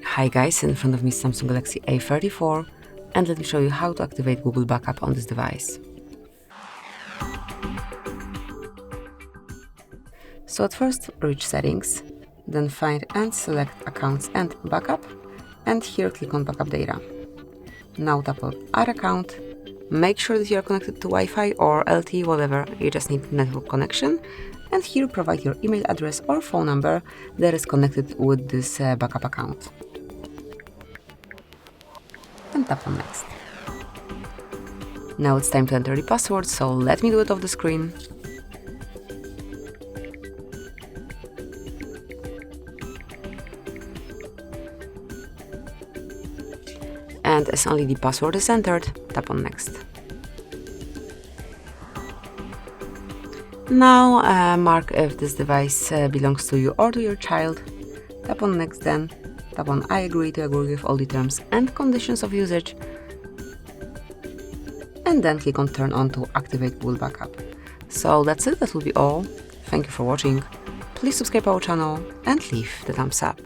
Hi guys, in front of me is Samsung Galaxy A34 and let me show you how to activate Google Backup on this device. So at first reach Settings, then find and select Accounts and Backup, and here click on Backup Data. Now tap on Add Account, make sure that you are connected to Wi-Fi or LTE, whatever, you just need network connection, and here provide your email address or phone number that is connected with this backup account. And tap on Next. Now it's time to enter the password, so let me do it off the screen. And as only the password is entered, tap on Next. Now mark if this device belongs to you or to your child. Tap on Next, then tap on I agree to agree with all the terms and conditions of usage, and then click on Turn on to activate Google Backup. So that's it, that will be all. Thank you for watching. Please subscribe our channel and leave the thumbs up.